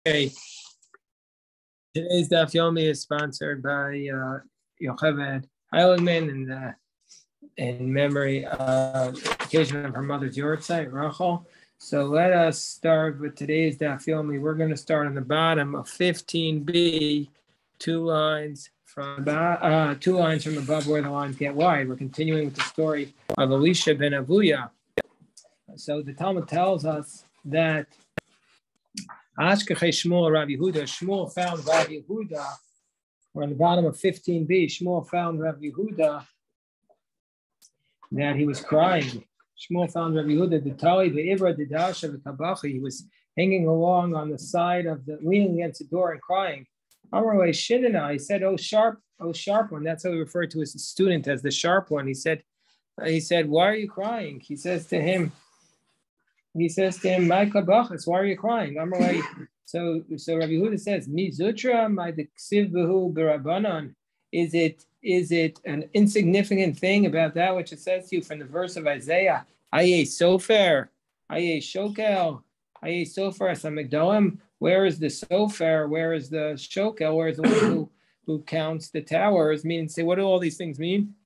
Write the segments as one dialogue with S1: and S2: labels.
S1: Okay. Today's Daf Yomi is sponsored by Yocheved Heiligman and in memory of the occasion of her mother's yortzeit, Rachel. So let us start with today's Daf Yomi. We're going to start on the bottom of 15b, two lines from above where the lines get wide. We're continuing with the story of Elisha ben Avuya. So the Talmud tells us that Shmuel found Rav Yehuda. We're on the bottom of 15b. Shmuel found Rav Yehuda that he was crying. Shmuel found Rav Yehuda the Tali, the Ibra, the Dasha, the Kabachi. He was hanging along on the side of leaning against the door and crying. Amrulay Shinana. He said, "Oh sharp one." That's how he referred to his student as the sharp one. He said, "Why are you crying?" He says to him, "My kabachas, why are you crying?" So Rabbi Yehuda says, "Mi zutra, my deksiv behu berabanan." Is it an insignificant thing about that which it says to you from the verse of Isaiah? Aye sofer, aye shokel, aye sofer asamigdalim. Where is the sofer? Where is the shokel? Where is the one who counts the towers? Meaning, say, what do all these things mean?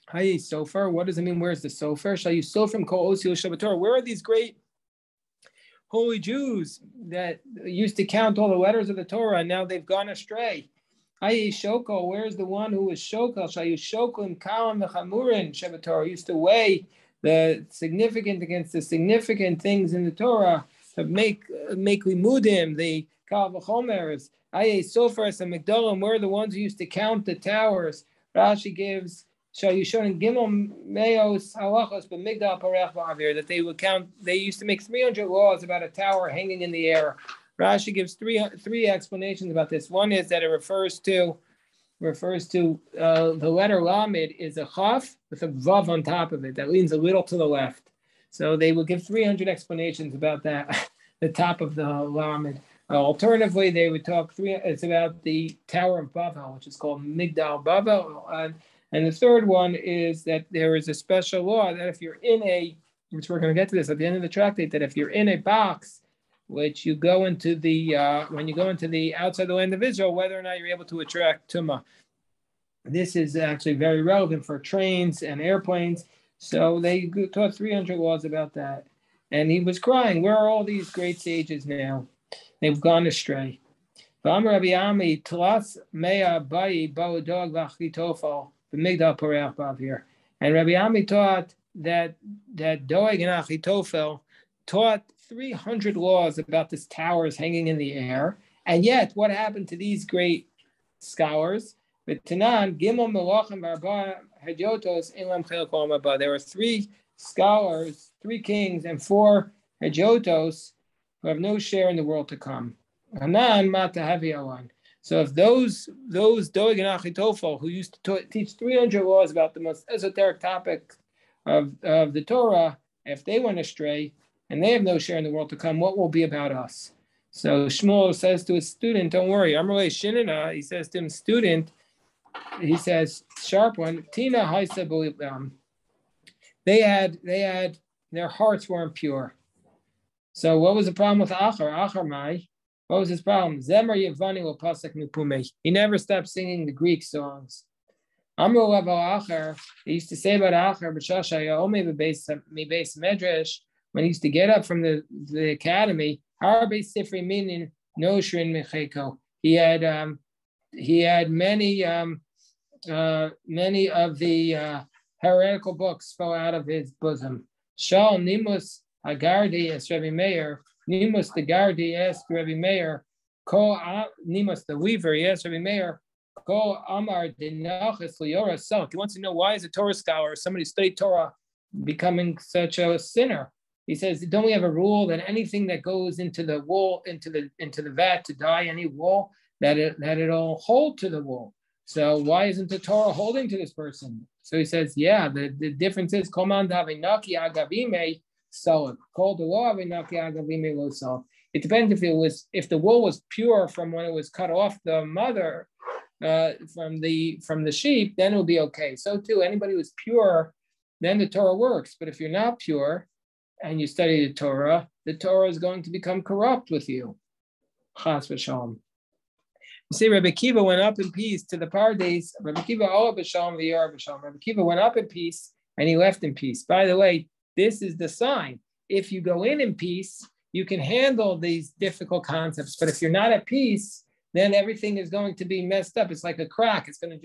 S1: Hi, sofer. What does it mean? Where's the sofer? Shall you sofer kol osil Shabbator? Where are these great holy Jews that used to count all the letters of the Torah, and now they've gone astray? Hi, shoko. Where's the one who was shokel? Shall you shokel kalam v'chamurin Shabbator? Used to weigh the significant against the significant things in the Torah to make limudim, the kal v'chomers. Hi, sofer and migdalim. Where are the ones who used to count the towers? Rashi gives. So you showed in Gimel Meos Halachos b'Migdal Parech Ba'avir that they would count. They used to make 300 laws about a tower hanging in the air. Rashi gives three explanations about this. One is that it refers to the letter Lamed is a chaf with a vav on top of it that leans a little to the left. So they will give 300 explanations about that, the top of the Lamed. Alternatively, they would talk it's about the Tower of Bavel, which is called Migdal Bavel. And the third one is that there is a special law that if you're which we're going to get to this at the end of the tractate, that if you're in a box, which you go into when you go into the outside the land of Israel, whether or not you're able to attract Tumah. This is actually very relevant for trains and airplanes. So they taught 300 laws about that. And he was crying, where are all these great sages now? They've gone astray. And Rabbi Ami taught that Doeg and Achitophel taught 300 laws about this towers hanging in the air. And yet, what happened to these great scholars? There were 3 scholars, 3 kings, and 4 Hedjotos who have no share in the world to come. So if those Doeg and Achitophel who used to teach 300 laws about the most esoteric topic of the Torah, if they went astray and they have no share in the world to come, what will be about us? So Shmuel says to his student, don't worry, Amrulay Shinana, he says to him, student, he says, sharp one, Tina Haisa B'Libam. They had, their hearts weren't pure. So what was the problem with Achar Mai? What was his problem? Zemer Yevani will pasek nupume. He never stopped singing the Greek songs. Amru Lav Achar, he used to say about Achar, B'shasha Ome mi beis medrash, when he used to get up from the academy, Harbe Sifri Minin Noshrin Mecheko. He had many of the heretical books fall out of his bosom. Shal Nimus Agardi as Rebbe Meir, Nimus the Gardi asked Rebbe Meir, Nimus the weaver, he asked Rebbe Meir, Ko Amar Dinachas Liora Selk. He wants to know why is a Torah scholar or somebody who studied Torah becoming such a sinner. He says, don't we have a rule that anything that goes into the wool, into the vat to dye any wool, that it'll hold to the wool? So why isn't the Torah holding to this person? So he says, yeah, the difference is Koman Davinaki Agavime Solid. Called the law Avinaki Agavime Lo Solid. It depends if the wool was pure from when it was cut off the mother from the sheep, then it will be okay. So too, anybody who's pure, then the Torah works. But if you're not pure and you study the Torah is going to become corrupt with you. Chas v'shalom. You see, Rabbi Akiva went up in peace to the paradise. Rabbi Akiva olah b'shalom v'yar b'shalom. Rabbi Akiva went up in peace and he left in peace. By the way, this is the sign. If you go in peace, you can handle these difficult concepts. But if you're not at peace, then everything is going to be messed up. It's like a crack. It's going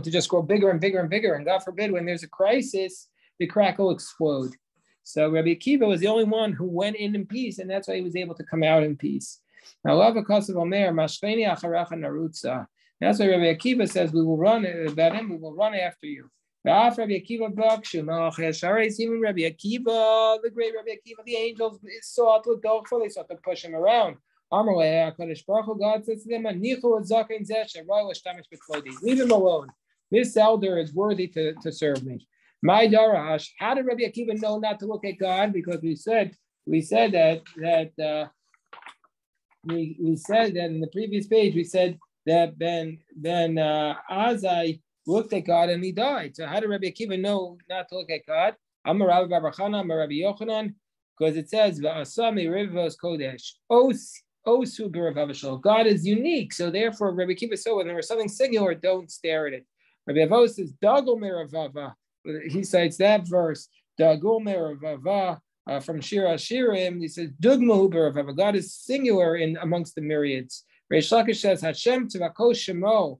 S1: to just grow bigger and bigger and bigger. And God forbid, when there's a crisis, the crack will explode. So Rabbi Akiva was the only one who went in peace, and that's why he was able to come out in peace. Now, that's why Rabbi Akiva says, we will run about him, we will run after you. Rabbi Akiva, even Rabbi Akiva, the great Rabbi Akiva, the angels sought to they sought to push him around. God says to them, leave him alone. This elder is worthy to serve me. My darash. How did Rabbi Akiva know not to look at God? Because we said that we said that in the previous page we said that Ben Azai looked at God and he died. So how did Rabbi Akiva know not to look at God? I'm a Rabbi Barachana, I'm a Rabbi Yochanan, because it says V'asami Rivos Kodesh Osu B'Ravavashal. God is unique, so therefore Rabbi Akiva saw when there was something singular, don't stare at it. Rabbi Avos says Dagol Meravava. He cites that verse, Dagol Meravava. From Shira Shirim, he says, Dugmahu B'Ravava. God is singular in amongst the myriads. Reish Lakish says, Hashem Tzvako Shemo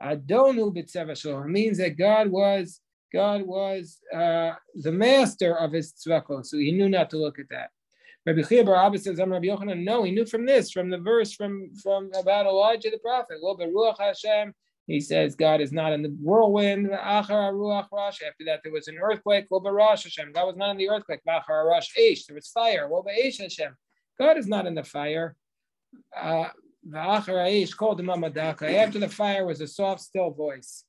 S1: Adonu B'Tzevashol. It means that God was the master of his tzvako, so he knew not to look at that. Rabbi Chia bar Abba says, I'm Rabbi Yochanan. No, he knew from the verse from about Elijah the prophet. Lo beruach Hashem. He says God is not in the whirlwind. After that, there was an earthquake. Lo barash Hashem. God was not in the earthquake. There was fire. Lo ba'esh Hashem. God is not in the fire. After the fire was a soft, still voice.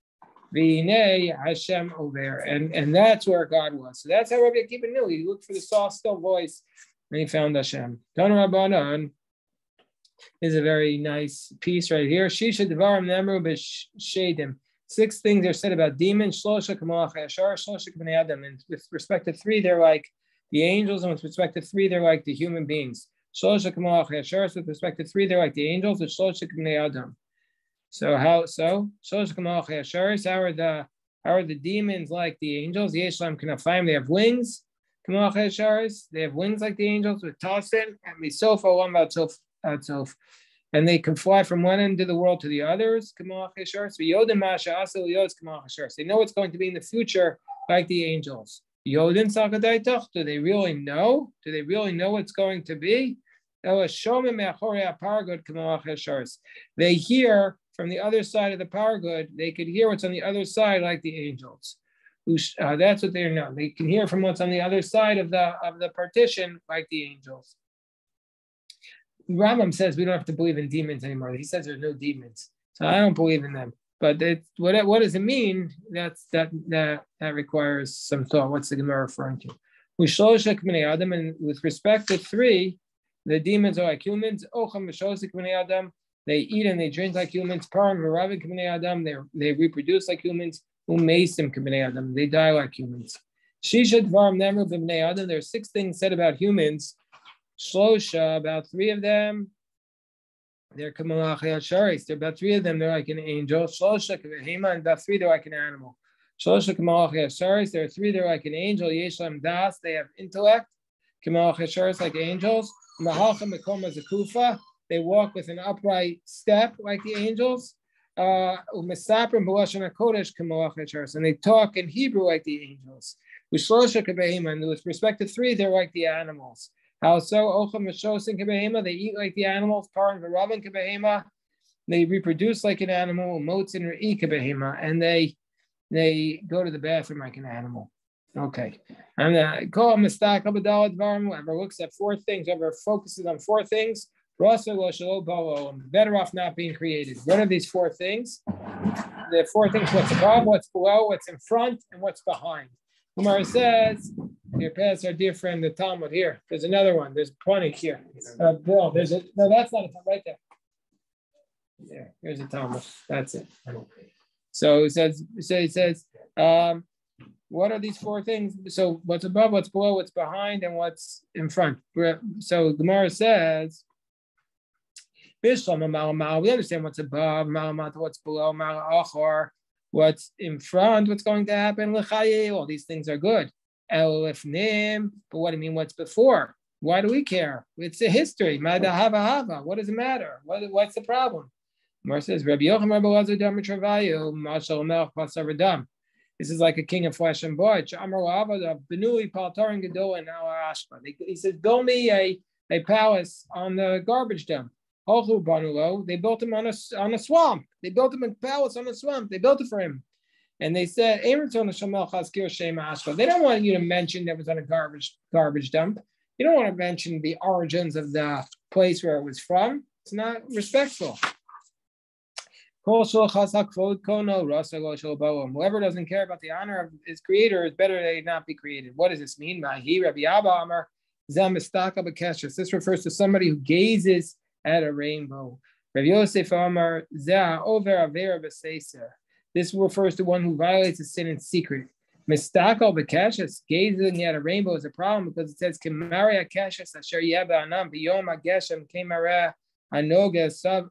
S1: V'nei Hashem over, and that's where God was. So that's how Rabbi Akiva knew. He looked for the soft, still voice, and he found Hashem. Tana Rabbanan is a very nice piece right here. Shisha Devarim Nemru B'Shedim. 6 things are said about demons. Shlosha Kamalach Yashar, Shlosha B'nei Adam. And with respect to 3, they're like the angels, and with respect to 3, they're like the human beings. Shlosha Kamalach Yashar. With respect to 3, they're like the angels. And Shlosha B'nei Adam. So Shlosha Kamalach Yashar. How are the demons like the angels? Yeshlam Kanafayim. They have wings. Kamalach Yashar. They have wings like the angels with Tasin and Misofa Olam Vatsof. And they can fly from one end of the world to the others. They know what's going to be in the future, like the angels. Do they really know? Do they really know what's going to be? They hear from the other side of the paragod. They could hear what's on the other side, like the angels. That's what they know. They can hear from what's on the other side of the partition, like the angels. Rambam says we don't have to believe in demons anymore. He says there's no demons, so I don't believe in them. But what does it mean? That requires some thought. What's the Gemara referring to? Adam, and with respect to 3, the demons are like humans. They eat and they drink like humans. Adam, they reproduce like humans. Adam, they die like humans. There are 6 things said about humans. Shlosha, about 3 of them, they're kamalach yasharis. They're about 3 of them, they're like an angel. Shlosha kavehema, and about 3 they're like an animal. Shlosha kamalach yasharis. There are 3 they're like an angel. Yeshlam das, they have intellect. Kamalach yasharis, like angels. Mahalcha mekoma zakufa, they walk with an upright step like the angels. Umesaprim b'lashon hakodesh kamalach yasharis, and they talk in Hebrew like the angels. With Shlosha kavehema, and with respect to 3, they're like the animals. How so? They eat like the animals. They reproduce like an animal. And they go to the bathroom like an animal. Okay. And whoever looks at 4 things, whoever focuses on 4 things, better off not being created. What are these 4 things? The 4 things: what's above, what's below, what's in front, and what's behind. Gemara says, your paths are dear friend, the Talmud. Here, there's another one. There's plenty here. Bill, no, that's not a Talmud. Right there. There, here's a Talmud. That's it. So it says, what are these 4 things? So what's above, what's below, what's behind, and what's in front. So Gemara says, We understand what's above, what's below, what's in front, what's going to happen. All these things are good. But what do you mean what's before? Why do we care? It's a history. What does it matter? What's the problem? Mar says, this is like a king of flesh and blood. He says, build me a palace on the garbage dump. They built him on a swamp. They built him a palace on a swamp. They built it for him. And they said, they don't want you to mention that it was on a garbage dump. You don't want to mention the origins of the place where it was from. It's not respectful. Whoever doesn't care about the honor of his creator is better that he not be created. What does this mean? This refers to somebody who gazes at a rainbow. This refers to one who violates a sin in secret. Mistakal b'keshes, gazing at a rainbow is a problem because it says Kemari akeshes asher yeba anam b'yom ageshem kemara anoga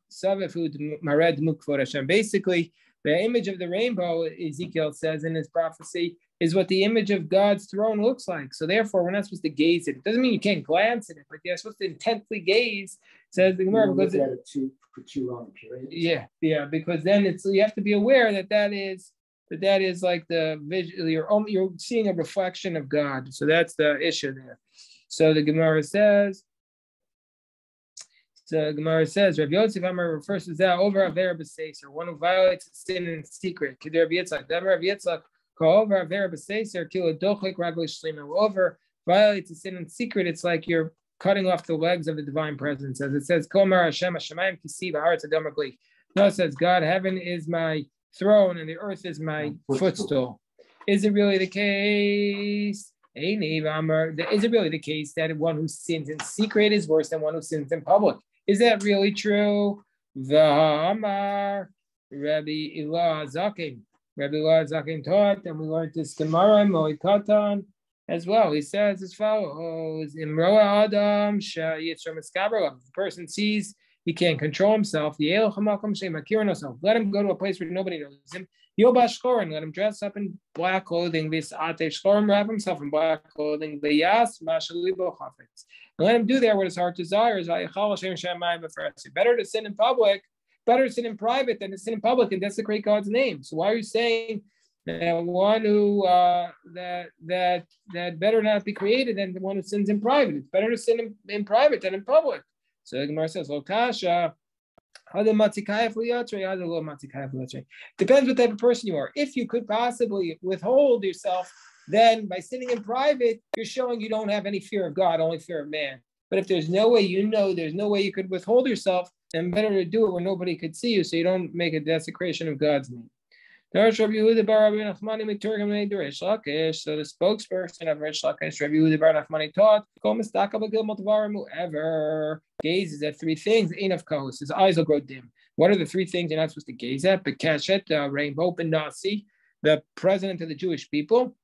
S1: savefud mared mukvod Hashem. Basically, the image of the rainbow, Ezekiel says in his prophecy, is what the image of God's throne looks like. So therefore, we're not supposed to gaze at it. It doesn't mean you can't glance at it, but you're supposed to intently gaze. Says the Gemara because
S2: for too long a period.
S1: Yeah, because then you have to be aware that is like the visual. You're seeing a reflection of God. So that's the issue there. So the Gemara says. Rav Yosef Amar refers to that over Avera b'Seiser, one who violates sin in secret. K'der Rav Yitzchak, Rav Yitzchak, over Avera b'Seiser, kilo dochlik ragli shlima. Over violates a sin in secret. It's like you're cutting off the legs of the divine presence, as it says, Komar Hashem Hashemayim kisi v'haaretz adam ragli. No, it says, God, heaven is my throne and the earth is my footstool. Is it really the case? Is it really the case that one who sins in secret is worse than one who sins in public? Is that really true? V'hamar Rabbi Ilah Zakin. Rabbi Ilah Zakin taught, and we learned this Gemara Moikatan as well. He says as follows: Imroa Adam Shayitram Eskaberlam. The person sees he can't control himself. Let him go to a place where nobody knows him. Yobash Chorin, let him dress up in black clothing. This Ate Shchorim, wrap himself in black clothing. V'yas Mashalibo Chafetz. And let him do there what his heart desires. Better to sin in public, better to sin in private than to sin in public and desecrate God's name. So why are you saying that one who that better not be created than the one who sins in private? It's better to sin in private than in public. So the Gemara says, Lokasha. Depends what type of person you are. If you could possibly withhold yourself, then by sinning in private, you're showing you don't have any fear of God, only fear of man. But if there's no way there's no way you could withhold yourself, then better to do it where nobody could see you so you don't make a desecration of God's name. So the spokesperson of Rish Lakish, Rabbi Yehuda bar Nachmani taught, whoever gazes at three things, enough kohos, his eyes will grow dim. What are the three things you're not supposed to gaze at? Bekeshet, the rainbow, Benasi, the president of the Jewish people,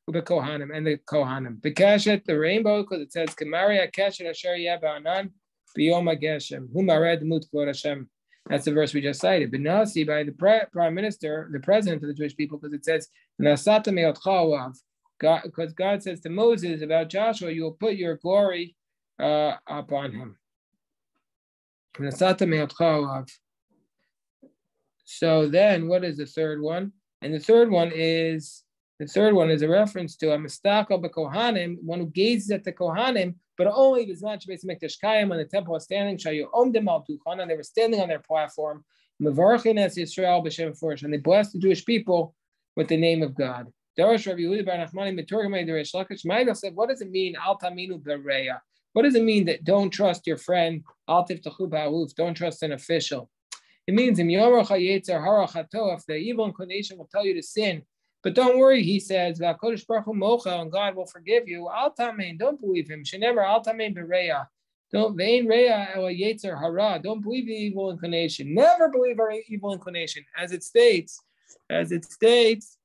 S1: Kohanim, and the Kohanim. Bekeshet, the rainbow, because it says, Kamari Keshet Asher Yabanan, Biyom Geshem, Humared Mut Kvod Hashem. That's the verse we just cited. Benasi, by the prime minister, the president of the Jewish people, because it says, Nasata me'otcha, because God says to Moses about Joshua, you will put your glory upon him. Nasata me'otcha. So then, what is the third one? And the third one is a reference to a mistaka b'kohanim, one who gazes at the kohanim, but only Bizman Shabbat Mikdash Kayim when the temple was standing. Shayu Omdim al Duchan, and they were standing on their platform. Mevarchin es Yisrael b'Shem Furish, and they blessed the Jewish people with the name of God. Darash Rabbi Yehuda bar Nachmani Meturgamei Derish Lakish Ma'ida said, what does it mean? Al Taminu Bereya. What does it mean that don't trust your friend? Al Tiftachu Ba'aluf. Don't trust an official. It means Im Yorach HaYetzer Hara Chato, if the evil inclination will tell you to sin. But don't worry, he says, and God will forgive you. Al tamein, don't believe him. Shenever al tamein bereya. Don't vein reya el yetzer hara. Don't believe the evil inclination. Never believe our evil inclination, as it states. Shenever,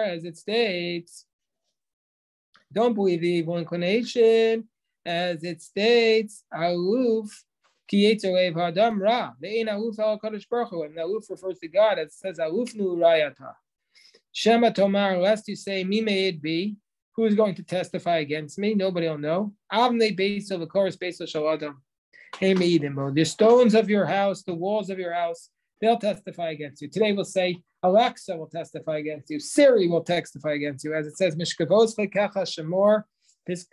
S1: as it states. Don't believe the evil inclination, as it states. Aluf Ki yetzer leiv ha'adam ra. Ve'ein aluf al Kadosh Baruch Hu. And aluf refers to God. It says aluf nu rayata. Shema tomar, lest you say, mi may it be. Who is going to testify against me? Nobody will know. Avnei beis of the chorus beis of shaladam. Hey meidim. The stones of your house, the walls of your house, they'll testify against you. Today we'll say Alexa will testify against you. Siri will testify against you. As it says, Mishkavos lekecha shemor. As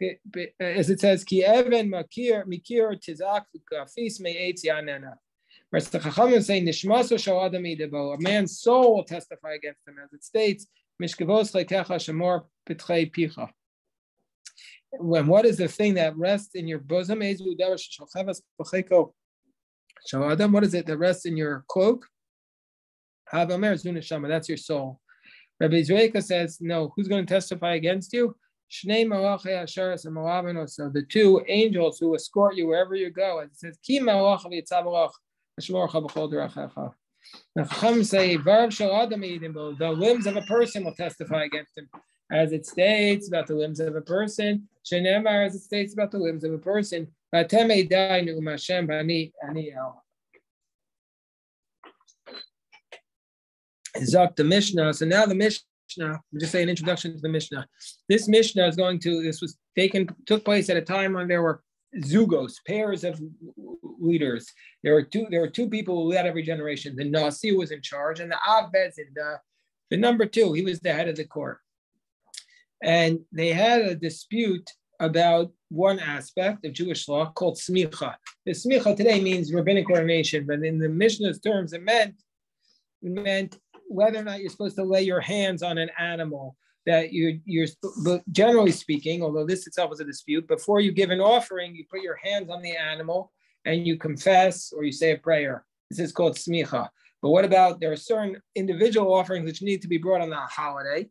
S1: it says, Ki even mikir tizak kafis me'etz yanena. Whereas the Chachamim say, Nishmaso shal adam idebo. A man's soul will testify against him. As it states, Mishkavos lekecha shemor pitchei picha. When what is the thing that rests in your bosom? What is it that rests in your cloak? That's your soul. Rabbi Zreika says, no, who's going to testify against you? So the two angels who escort you wherever you go. As it says, the Chacham say, the limbs of a person will testify against him. As it states about the limbs of a person, as it states about the limbs of a person. Zok the Mishnah. So now the Mishnah, I'm just saying an introduction to the Mishnah. This Mishnah is took place at a time when there were zugos, pairs of leaders. There were two people who led every generation. The Nasi was in charge, and the Av Bezin, the number two, he was the head of the court. And they had a dispute about one aspect of Jewish law called smicha. The smicha today means rabbinic ordination, but in the Mishnah's terms, it meant whether or not you're supposed to lay your hands on an animal. That you're generally speaking, although this itself is a dispute, before you give an offering, you put your hands on the animal and you confess or you say a prayer. This is called smicha. But what about, there are certain individual offerings which need to be brought on a holiday,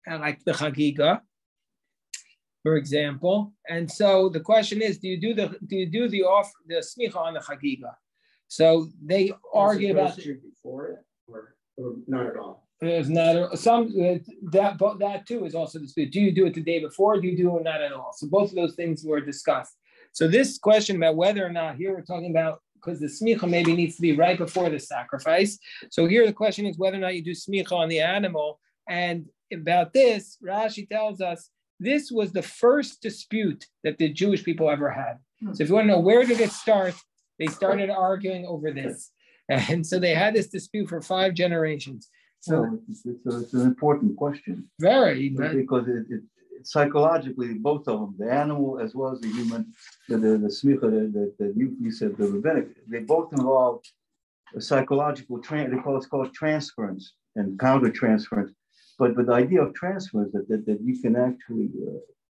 S1: like the Chagigah, for example. And so the question is, do you do the smicha on the Chagigah? So they argue about it
S2: before it or not at all.
S1: There's not some that too is also disputed. Do you do it the day before? Or do you do it not at all? So both of those things were discussed. So this question about whether or not, here we're talking about, because the smicha maybe needs to be right before the sacrifice. So here the question is whether or not you do smicha on the animal. And about this, Rashi tells us this was the first dispute that the Jewish people ever had. So if you want to know where did it start, they started arguing over this. And so they had this dispute for 5 generations. So
S3: it's an important question.
S1: Very,
S3: because it psychologically, both of them, the animal as well as the human, the smicha that you said, the rabbinic, they both involve a psychological it's called transference and counter-transference. But the idea of transference that you can actually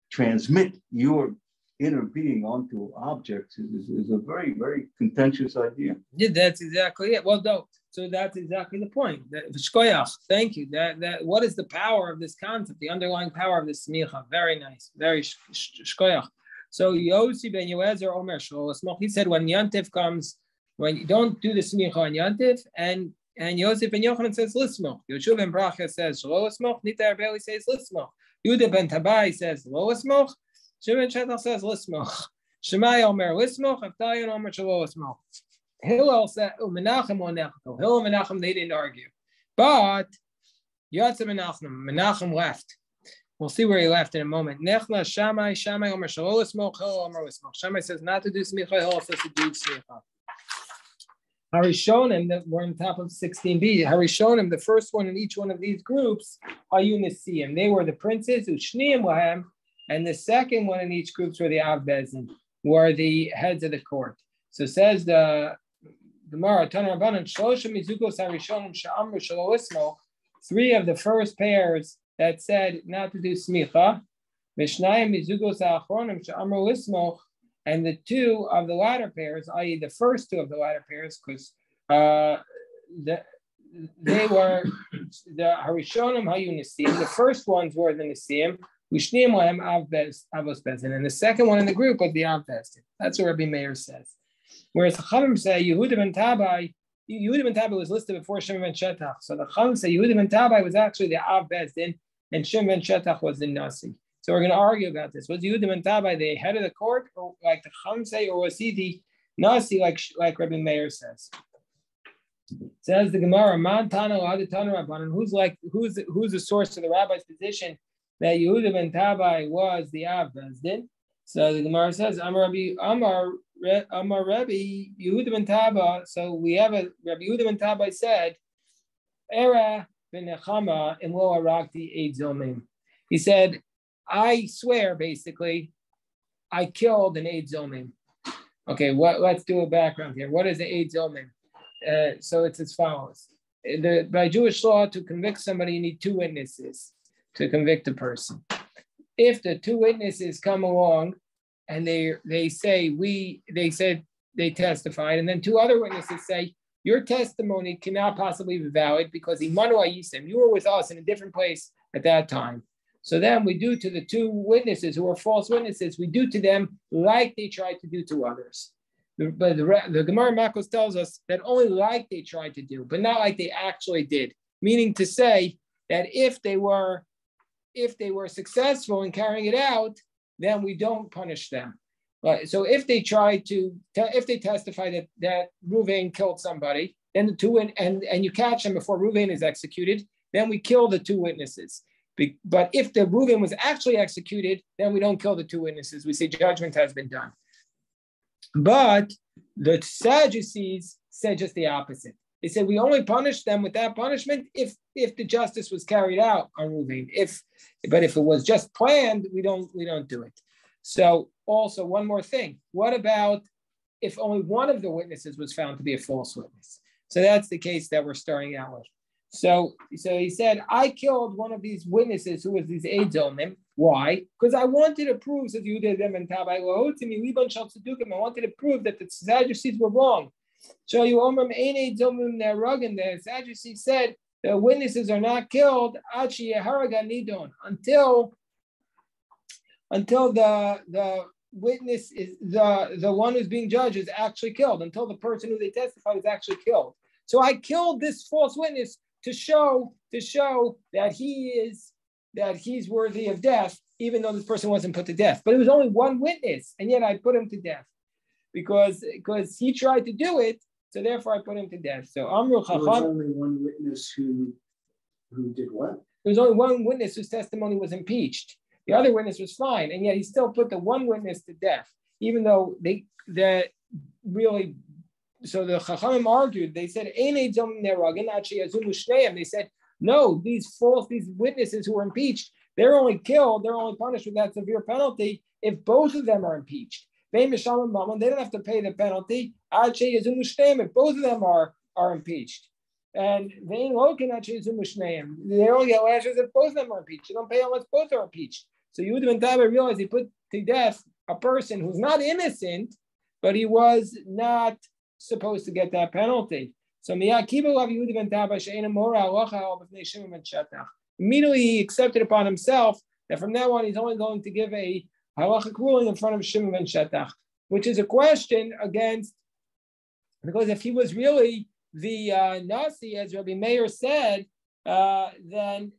S3: transmit your inner being onto objects is a very, very contentious idea.
S1: Yeah, that's exactly it. Well, no. So that's exactly the point. Thank you. That what is the power of this concept? The underlying power of this smicha. Very nice. Very shkoyach. So Yossi ben Yoezer Omer Shlomo, he said when Yantif comes, when you don't do the smicha on Yantif, and Yosef ben Yochanan says lismoch. Yeshua ben Bracha says shlo lismoch. Nita Arbeli says lismoch. Yehuda ben Tabai says lo lismoch. Shimon Shetach says lismoch. Shemai Omer lismoch. Avtayan Omer shlo lismoch. Hillel said, Menachem or Nechto. Hillel and Menachem, they didn't argue. But Yatsa Menachem left. We'll see where he left in a moment. Nechla Shammai Omer Shalol Smoch, Hillel Omer Smoch. Shammai says not to do smicha, Hillel says to do smicha. Harishonim, that we're on top of 16b. Harishonim, the first one in each one of these groups, Hayu Nesiim. They were the princes, Ushniim Lahem, and the second one in each group were the Av Bezin, were the heads of the court. So says the Gemara, three of the first pairs that said not to do smicha, and the 2 of the latter pairs, i.e. the first 2 of the latter pairs, because they were the Harishonim Hayu Nesiim, the first ones were the Nesiim, Avos Bezin, and the second one in the group was the Av Bezin. That's what Rabbi Meir says. Whereas the Chachamim say Yehuda ben Tabai was listed before Shimon ben Shetach. So the Chachamim say Yehuda ben Tabai was actually the Av Bezdin and Shimon ben Shetach was the Nasi. So we're going to argue about this. Was Yehuda ben Tabai the head of the court, or like the Chachamim say, or was he Nasi, like Rabbi Meir says. Says the Gemara, Man Tana Adi Tana Rabbanan, who's the source of the rabbi's position that Yehuda ben Tabai was the Av Bezdin? So the Gemara says, Amar Rabbi Yehuda ben Tabai. So we have a Rabbi Yehuda ben Tabai said, Era ben Nechama in Lo Arakti Aids Omen. He said, I swear, basically, I killed an Aids Omen. Okay, let's do a background here. What is the Aids Omen? So it's as follows. By Jewish law, to convict somebody, you need two witnesses to convict a person. If the two witnesses come along and they said they testified, and then two other witnesses say, your testimony cannot possibly be valid because Imanu Ayisim, you were with us in a different place at that time. So then we do to the two witnesses who are false witnesses, we do to them like they tried to do to others. But the Gemara Makos tells us that only like they tried to do, but not like they actually did. Meaning to say that if they were successful in carrying it out, then we don't punish them. But so if they testify that Ruvain killed somebody, then the two and you catch them before Ruvain is executed, then we kill the two witnesses. But if the Ruvain was actually executed, then we don't kill the two witnesses. We say judgment has been done. But the Sadducees said just the opposite. They said we only punish them with that punishment if the justice was carried out on Ruvain. But if it was just planned, we don't do it. So also one more thing. What about if only one of the witnesses was found to be a false witness? So that's the case that we're starting out with. So he said, I killed one of these witnesses who was these Aids Omen. Why? Because I wanted to prove, says Yehuda ben Tabai, I wanted to prove that the Sadducees were wrong. The Sadducees said the witnesses are not killed until the witness is the one who's being judged is actually killed, until the person who they testified is actually killed. So I killed this false witness to show that he's worthy of death, even though this person wasn't put to death. But it was only one witness, and yet I put him to death because he tried to do it. So therefore, I put him to death. So Amru Chacham.
S2: There was only one witness who did what?
S1: There was only one witness whose testimony was impeached. The other witness was fine, and yet he still put the one witness to death, even though they really. So the Chachamim argued. They said, They said, no, these witnesses who were impeached, they're only punished with that severe penalty if both of them are impeached. They don't have to pay the penalty if both of them are impeached. And they only get lashes if both of them are impeached. They don't pay unless both are impeached. So Yehuda ben Tabai realized he put to death a person who's not innocent, but he was not supposed to get that penalty. So immediately he accepted upon himself that from now on he's only going to give a halachic ruling in front of Shimon ben Shetach, which is a question against, because if he was really the Nasi, as Rabbi Meir said, then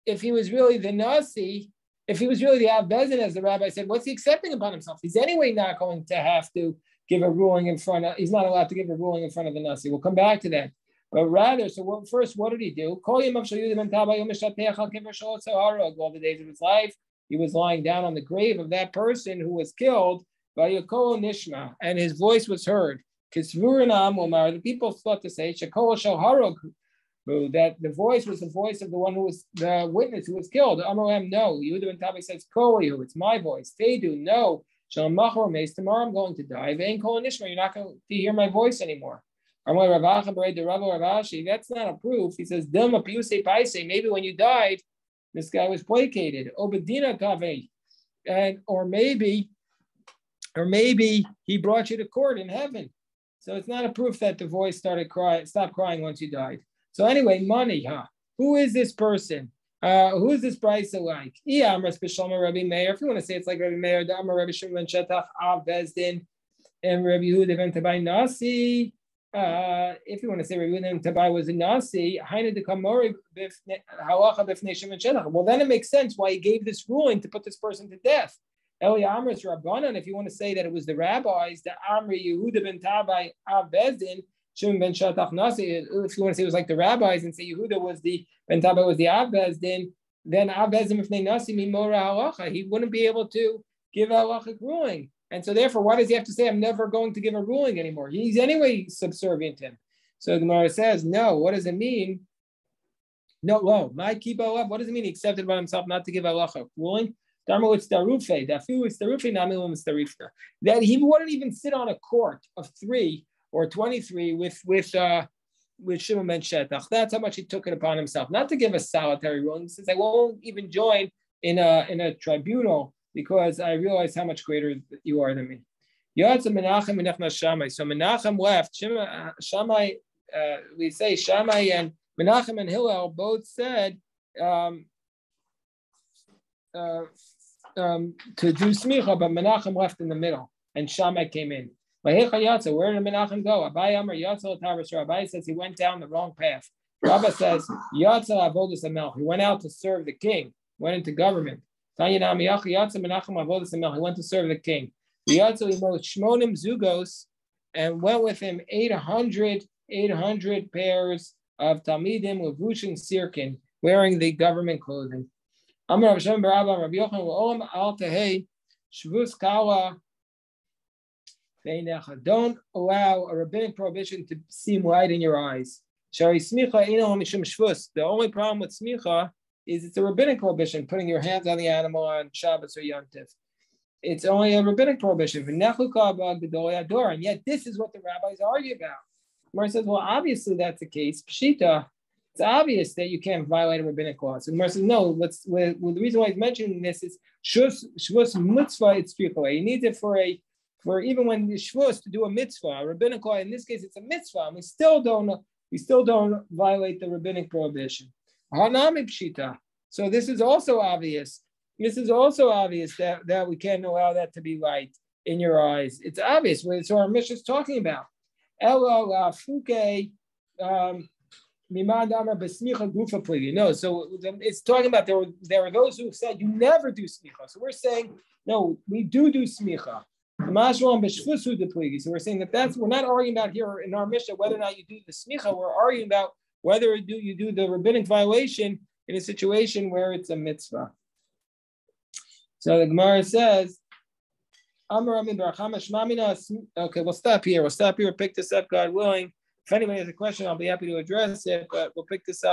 S1: if he was really the Nasi, if he was really the Av Bezin, as the rabbi said, what's he accepting upon himself? He's anyway not going to have to give a ruling he's not allowed to give a ruling in front of the Nasi. We'll come back to that. But rather, first, what did he do? All the days of his life, he was lying down on the grave of that person who was killed by Yakol Nishma, and his voice was heard. The people thought to say, that the voice was the voice of the one who was the witness who was killed. Amaram, no. Yehuda ben Tabai says, Kolihu, it's my voice. They do, no. Tomorrow I'm going to die. You're not going to hear my voice anymore. That's not a proof. He says, maybe when you died, this guy was placated. Or maybe he brought you to court in heaven. So it's not a proof that the voice stopped crying once you died. So anyway, money, huh? Who is this person? Who is this brisa like? If you want to say it's like Rabbi Meir, Rabbi Shimon ben Shetach, Av Bezdin, and Rabbi Yehuda ben Tabai Nasi. If you want to say Rabbi Yehuda ben Tabai was a Nasi, well, then it makes sense why he gave this ruling to put this person to death. Eli Amris Rabbanan, if you want to say that it was the rabbis, the Amri Yehuda ben Tabai Av Bezdin, Shimon ben Shatach Nasi, if you want to say it was like the rabbis and say Yehuda was the ben Tabai was the Av Bezdin, then Av Bezdin if Nasi Mimora Halacha, he wouldn't be able to give a halachic ruling. And so therefore, why does he have to say, I'm never going to give a ruling anymore? He's anyway subservient to him. So the Gemara says, no, what does it mean? No, whoa, my kibo up. What does it mean? He accepted by himself not to give a halachic ruling. That he wouldn't even sit on a court of 3 or 23 with Shimon ben Shetach. That's how much he took it upon himself, not to give a solitary ruling. He says, I won't even join in a tribunal because I realize how much greater you are than me. So Menachem left. Shammai, we say Shammai and Menachem and Hillel both said to do smicha, but Menachem left in the middle, and Shammai came in. Where did Menachem go? Abai says he went down the wrong path. Rabba says he went out to serve the king, went into government. He went to serve the king. And went with him 800 pairs of Talmidim with Vushin Sirkin, wearing the government clothing. Don't allow a rabbinic prohibition to seem light in your eyes. The only problem with smicha is it's a rabbinic prohibition, putting your hands on the animal on Shabbos or Yom Tov. It's only a rabbinic prohibition. And yet this is what the rabbis argue about. Gemara says, well, obviously that's the case. Pshita, it's obvious that you can't violate a rabbinic law. So Gemara says, no, the reason why he's mentioning this is shvus mitzvah, it's triple. He needs it for even when the shvus to do a mitzvah, a rabbinic law, in this case it's a mitzvah, and we still don't violate the rabbinic prohibition. Hanami pshita. So this is also obvious. This is also obvious that we can't allow that to be light in your eyes. It's obvious. So our Mishnah is talking about. No, so it's talking about there are those who said you never do smicha. So we're saying, no, we do smicha. So we're saying we're not arguing about here in our Mishnah whether or not you do the smicha. We're arguing about whether you do the rabbinic violation in a situation where it's a mitzvah. So the Gemara says, okay, we'll stop here. We'll pick this up, God willing. If anybody has a question, I'll be happy to address it, but we'll pick this up.